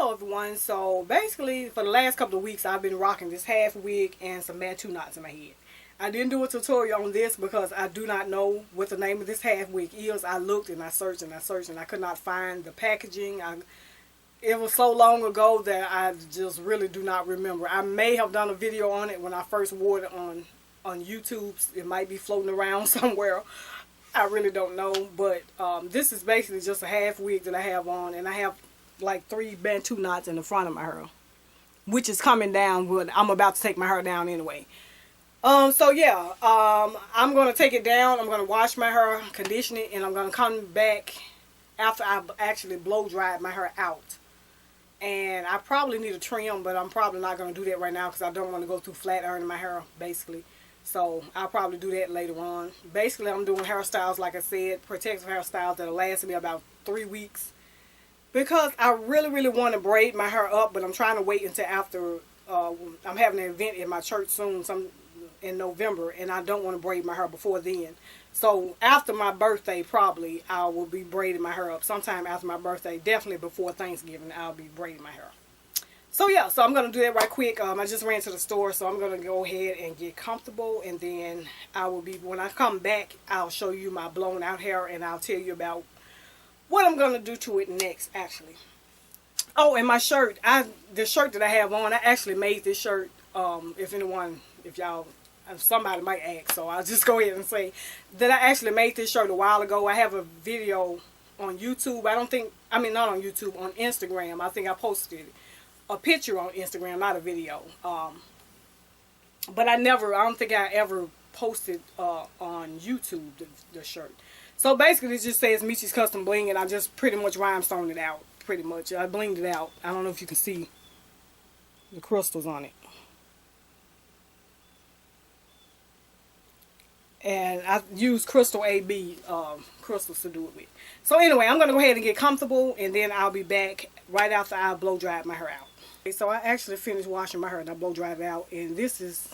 Hello everyone. So basically for the last couple of weeks I've been rocking this half wig and some Bantu knots in my head. I didn't do a tutorial on this because I do not know what the name of this half wig is. I looked and I searched and I searched and I could not find the packaging. It was so long ago that I just really do not remember. I may have done a video on it when I first wore it on YouTube. It might be floating around somewhere. I really don't know. But this is basically just a half wig that I have on, and I have like 3 Bantu knots in the front of my hair, which is coming down, but I'm about to take my hair down anyway. So yeah, I'm going to take it down. I'm going to wash my hair, condition it, and I'm going to come back after I've actually blow dried my hair out. And I probably need a trim, but I'm probably not going to do that right now because I don't want to go through flat ironing my hair, basically. So I'll probably do that later on. Basically, I'm doing hairstyles, like I said, protective hairstyles that'll last me about 3 weeks. Because I really, really want to braid my hair up, but I'm trying to wait until after, I'm having an event in my church soon, in November, and I don't want to braid my hair before then. So after my birthday, probably, I will be braiding my hair up. Sometime after my birthday, definitely before Thanksgiving, I'll be braiding my hair. So yeah, so I'm going to do that right quick. I just ran to the store, so I'm going to go ahead and get comfortable, and then when I come back, I'll show you my blown out hair, and I'll tell you about what I'm going to do to it next, actually. Oh, and my shirt, the shirt that I have on, I actually made this shirt, if somebody might ask, so I'll just go ahead and say that I actually made this shirt a while ago. I have a video on YouTube. Not on YouTube, on Instagram. I think I posted a picture on Instagram, not a video. But I don't think I ever posted on YouTube the shirt. So basically it just says Michi's Custom Bling, and I just pretty much rhinestoned it out, pretty much. I blinged it out. I don't know if you can see the crystals on it. And I used Crystal AB crystals to do it with. So anyway, I'm going to go ahead and get comfortable, and then I'll be back right after I blow dried my hair out. Okay, so I actually finished washing my hair and I blow dried it out, and this is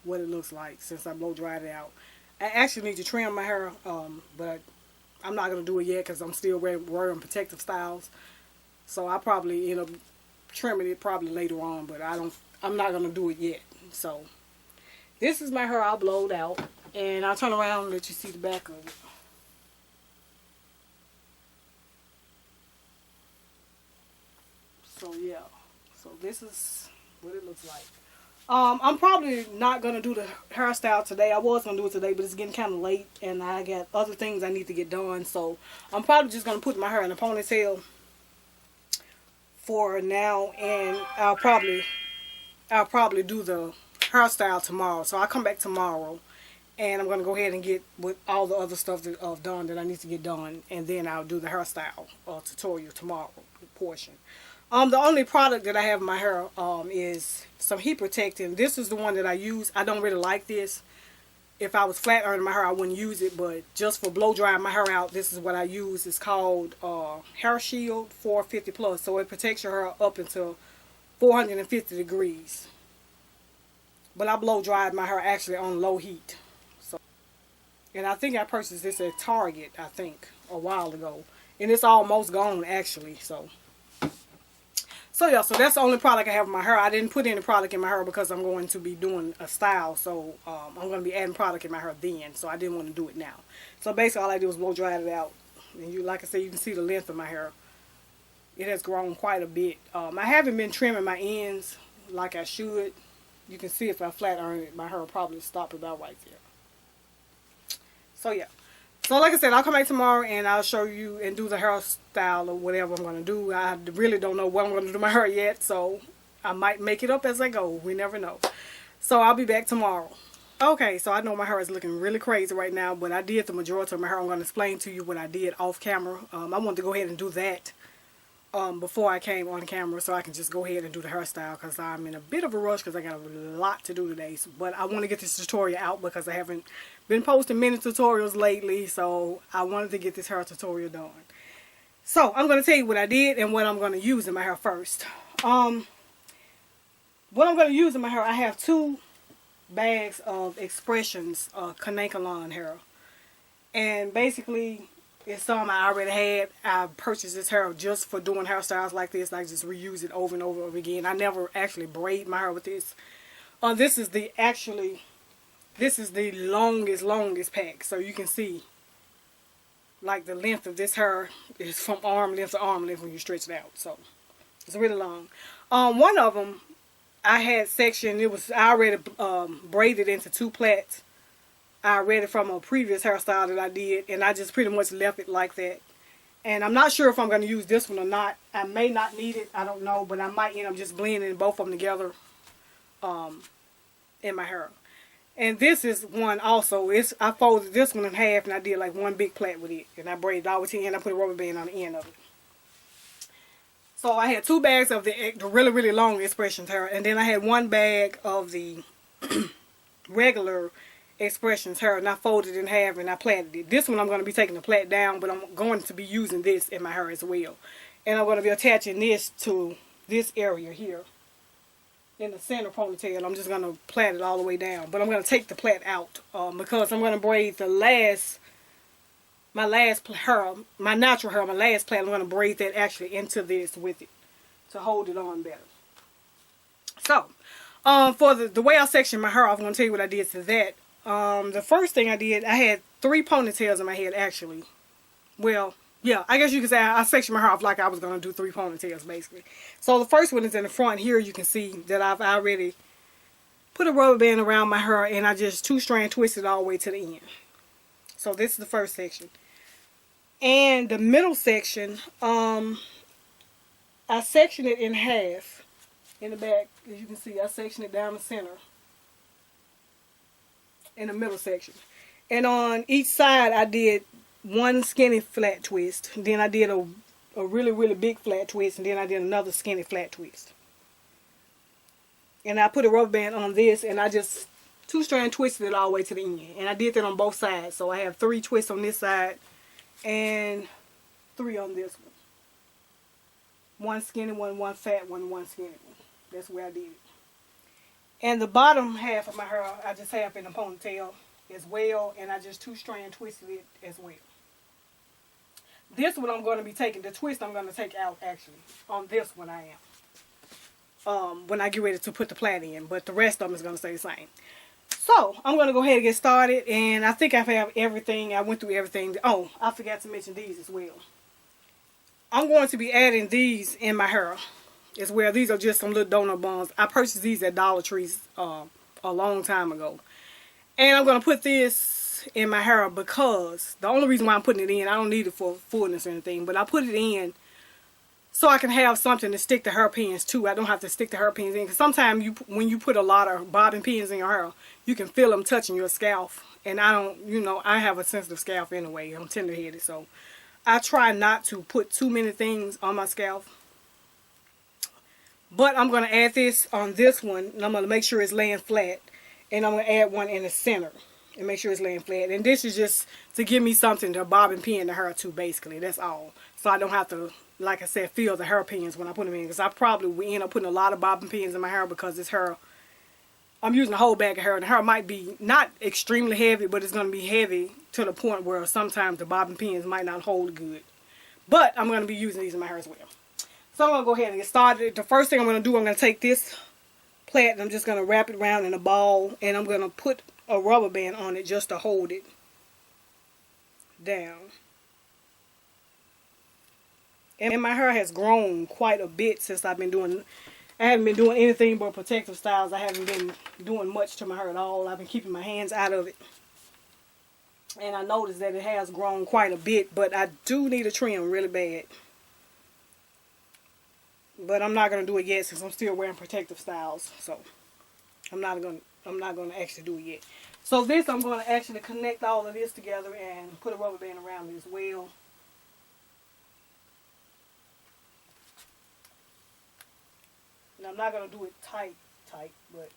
what it looks like since I blow dried it out. I actually need to trim my hair, but I'm not going to do it yet because I'm still wearing protective styles. So I'll probably end up trimming it probably later on, but I'm not going to do it yet. So this is my hair all blowed out, and I'll turn around and let you see the back of it. So yeah, so this is what it looks like. I'm probably not going to do the hairstyle today. I was going to do it today, but it's getting kind of late, and I got other things I need to get done. So I'm probably just going to put my hair in a ponytail for now, and I'll probably do the hairstyle tomorrow. So I'll come back tomorrow, and I'm going to go ahead and get with all the other stuff done that I need to get done, and then I'll do the hairstyle tutorial tomorrow portion. The only product that I have in my hair is some heat protectant. This is the one that I use. I don't really like this. If I was flat ironing my hair, I wouldn't use it, but just for blow drying my hair out, this is what I use. It's called Hair Shield 450 Plus, so it protects your hair up until 450 degrees. But I blow dried my hair actually on low heat. So, and I think I purchased this at Target, I think, a while ago, and it's almost gone actually. So yeah, so that's the only product I have in my hair. I didn't put any product in my hair because I'm going to be doing a style. So I'm going to be adding product in my hair then. So I didn't want to do it now. So basically all I did was blow dry it out. And like I said, you can see the length of my hair. It has grown quite a bit. I haven't been trimming my ends like I should. You can see if I flat iron it, my hair will probably stop about right there. So yeah. So like I said, I'll come back tomorrow and I'll show you and do the hairstyle or whatever I'm going to do. I really don't know what I'm going to do to my hair yet, so I might make it up as I go. We never know. So I'll be back tomorrow. Okay, so I know my hair is looking really crazy right now, but I did the majority of my hair. I'm going to explain to you what I did off camera. I wanted to go ahead and do that before I came on camera so I can just go ahead and do the hairstyle because I'm in a bit of a rush because I got a lot to do today. But I want to get this tutorial out because I haven't been posting many tutorials lately, so I wanted to get this hair tutorial done. So I'm going to tell you what I did and what I'm going to use in my hair first. What I'm going to use in my hair, I have 2 bags of Expressions Kanankalon hair. And basically It's some I already had. I purchased this hair just for doing hairstyles like this. I just reuse it over and over again. I never actually braid my hair with this. This is the longest pack. So you can see like the length of this hair is from arm length to arm length when you stretch it out. So it's really long. One of them I had section. I already braided into 2 plaits. I read it from a previous hairstyle that I did, and I just pretty much left it like that. And I'm not sure if I'm going to use this one or not. I may not need it. I don't know, but I might end up just blending both of them together in my hair. And this is one also. I folded this one in half, and I did like one big plait with it. And I braided all the way to the end. I put a rubber band on the end of it. So I had 2 bags of the really, really long expressions hair, and then I had 1 bag of the regular expressions hair, and I folded it in half and I plaited it. This one I'm going to be taking the plait down, but I'm going to be using this in my hair as well. And I'm going to be attaching this to this area here in the center ponytail. I'm just going to plait it all the way down, but I'm going to take the plait out because I'm going to braid my last hair, my natural hair, my last plait. I'm going to braid that actually into this with it to hold it on better. So for the way I sectioned my hair, I'm going to tell you what I did to that. The first thing I did, I had 3 ponytails in my head actually. Well, yeah, I guess you could say I sectioned my hair off like I was going to do 3 ponytails basically. So the first one is in the front here. You can see that I've already put a rubber band around my hair and I just 2-strand twisted all the way to the end. So this is the first section. And the middle section, I sectioned it in half in the back. As you can see, I sectioned it down the center in the middle section. And on each side I did 1 skinny flat twist. Then I did a really, really big flat twist. And then I did another skinny flat twist. And I put a rubber band on this and I just 2-strand twisted it all the way to the end. And I did that on both sides. So I have 3 twists on this side and 3 on this one. 1 skinny one, 1 fat one, 1 skinny one. That's where I did it. And the bottom half of my hair, I just have in a ponytail as well. And I just 2-strand twisted it as well. This one I'm going to be taking, the twist I'm going to take out actually. On this one I am. When I get ready to put the plait in. But the rest of them is going to stay the same. So, I'm going to go ahead and get started. And I think I have everything. I went through everything. Oh, I forgot to mention these as well. I'm going to be adding these in my hair as well. These are just some little donut buns. I purchased these at Dollar Trees a long time ago. And I'm going to put this in my hair because the only reason why I'm putting it in, I don't need it for fullness or anything, but I put it in so I can have something to stick the hairpins to. I don't have to stick the hairpins in because sometimes when you put a lot of bobbin pins in your hair, you can feel them touching your scalp. And I don't, I have a sensitive scalp anyway. I'm tender-headed, so I try not to put too many things on my scalp. But I'm going to add this on this one, and I'm going to make sure it's laying flat. And I'm going to add one in the center and make sure it's laying flat. And this is just to give me something to bob and pin the hair to, basically. That's all. So I don't have to, like I said, feel the hairpins when I put them in. Because I probably will end up putting a lot of bobbin pins in my hair because this hair, I'm using a whole bag of hair. And the hair might be not extremely heavy, but it's going to be heavy to the point where sometimes the bobbin pins might not hold good. But I'm going to be using these in my hair as well. So I'm going to go ahead and get started. The first thing I'm going to do, I'm going to take this plait and I'm just going to wrap it around in a ball. And I'm going to put a rubber band on it just to hold it down. And my hair has grown quite a bit since I haven't been doing anything but protective styles. I haven't been doing much to my hair at all. I've been keeping my hands out of it. And I noticed that it has grown quite a bit, but I do need a trim really bad. But I'm not going to do it yet since I'm still wearing protective styles. So I'm not going to actually do it yet. So this, I'm going to actually connect all of this together and put a rubber band around it as well. And I'm not going to do it tight, but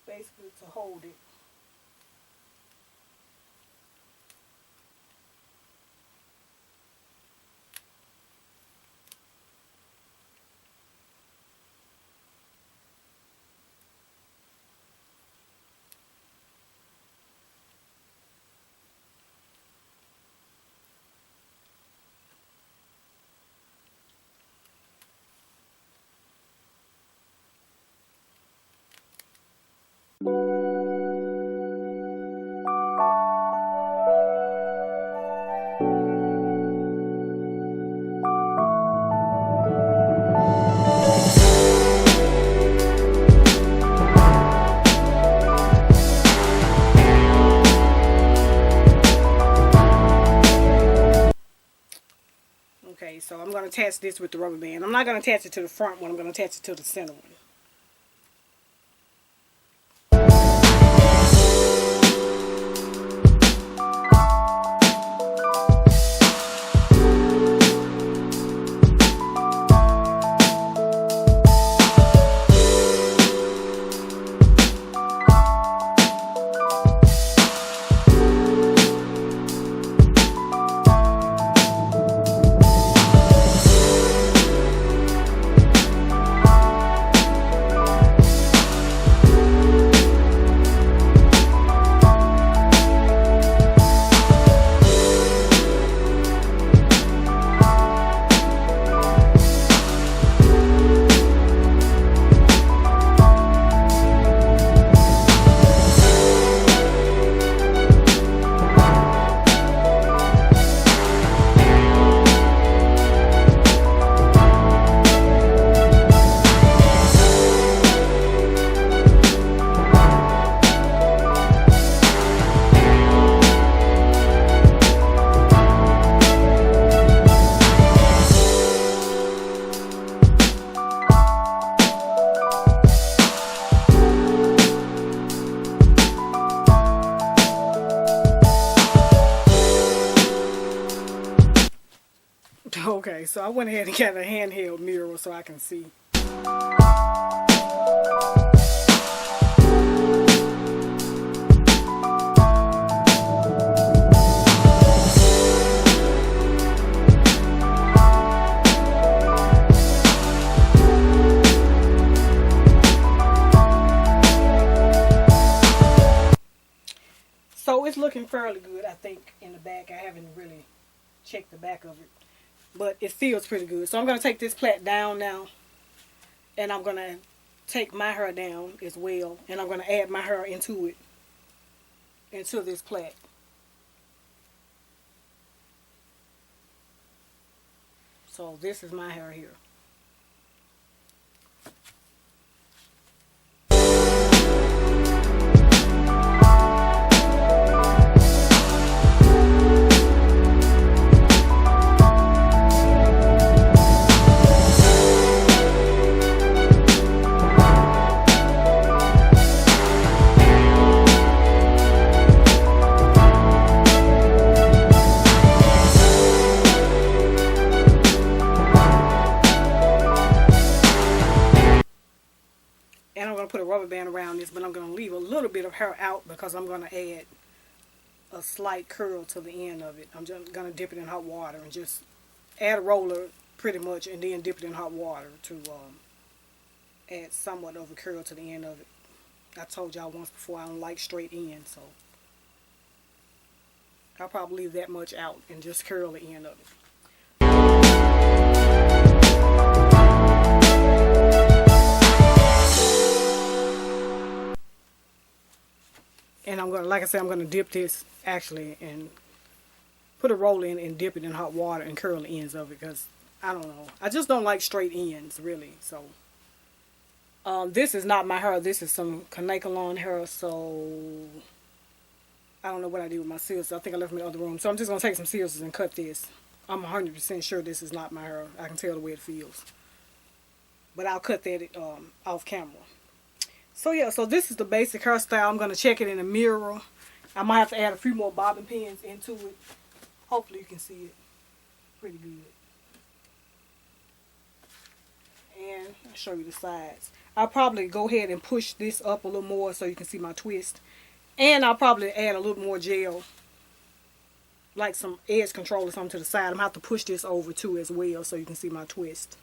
basically to hold it. So I'm going to attach this with the rubber band. I'm not going to attach it to the front one. I'm going to attach it to the center one. Okay, so I went ahead and got a handheld mirror so I can see. So it's looking fairly good, I think, in the back. I haven't really checked the back of it, but it feels pretty good. So I'm going to take this plait down now, and I'm going to take my hair down as well, and I'm going to add my hair into this plait. So this is my hair here. And I'm going to put a rubber band around this, but I'm going to leave a little bit of hair out because I'm going to add a slight curl to the end of it. I'm just going to dip it in hot water and just add a roller pretty much, and then dip it in hot water to add somewhat of a curl to the end of it. I told y'all once before I don't like straight ends, so I'll probably leave that much out and just curl the end of it. And I'm going to, like I said, I'm going to dip this actually and put a roll in and dip it in hot water and curl the ends of it because, I don't know, I just don't like straight ends really. So this is not my hair. This is some Kanekalon hair, so I don't know what I did with my scissors. I think I left them in the other room. So I'm just going to take some scissors and cut this. I'm 100% sure this is not my hair. I can tell the way it feels. But I'll cut that off camera. So yeah, so this is the basic hairstyle. I'm going to check it in the mirror. I might have to add a few more bobbin pins into it. Hopefully you can see it pretty good. And I'll show you the sides. I'll probably go ahead and push this up a little more so you can see my twist. And I'll probably add a little more gel, like some edge control or something to the side. I'm going to have to push this over too as well so you can see my twist.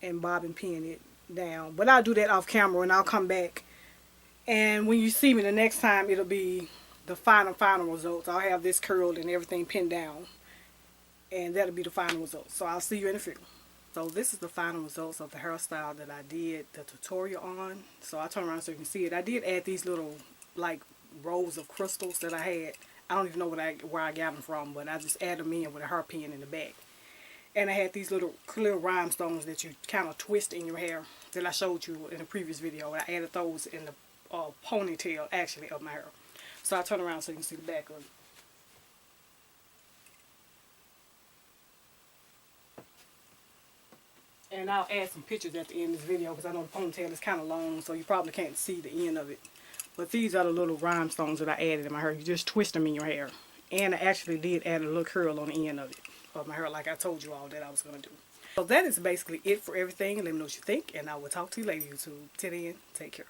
And bobbin pin it down. But I'll do that off camera and I'll come back. And when you see me the next time, it'll be the final results. I'll have this curled and everything pinned down. And that'll be the final results. So I'll see you in a few. So this is the final results of the hairstyle that I did the tutorial on. So I'll turn around so you can see it. I did add these little like rows of crystals that I had. I don't even know where I got them from, but I just added them in with a hairpin in the back. And I had these little clear rhinestones that you kind of twist in your hair that I showed you in the previous video. I added those in the ponytail, actually, of my hair. So I'll turn around so you can see the back of it. And I'll add some pictures at the end of this video because I know the ponytail is kind of long, so you probably can't see the end of it. But these are the little rhinestones that I added in my hair. You just twist them in your hair. And I actually did add a little curl on the end of it, of my hair, like I told you all that I was going to do. So that is basically it for everything. Let me know what you think, and I will talk to you later, YouTube. Till then, take care.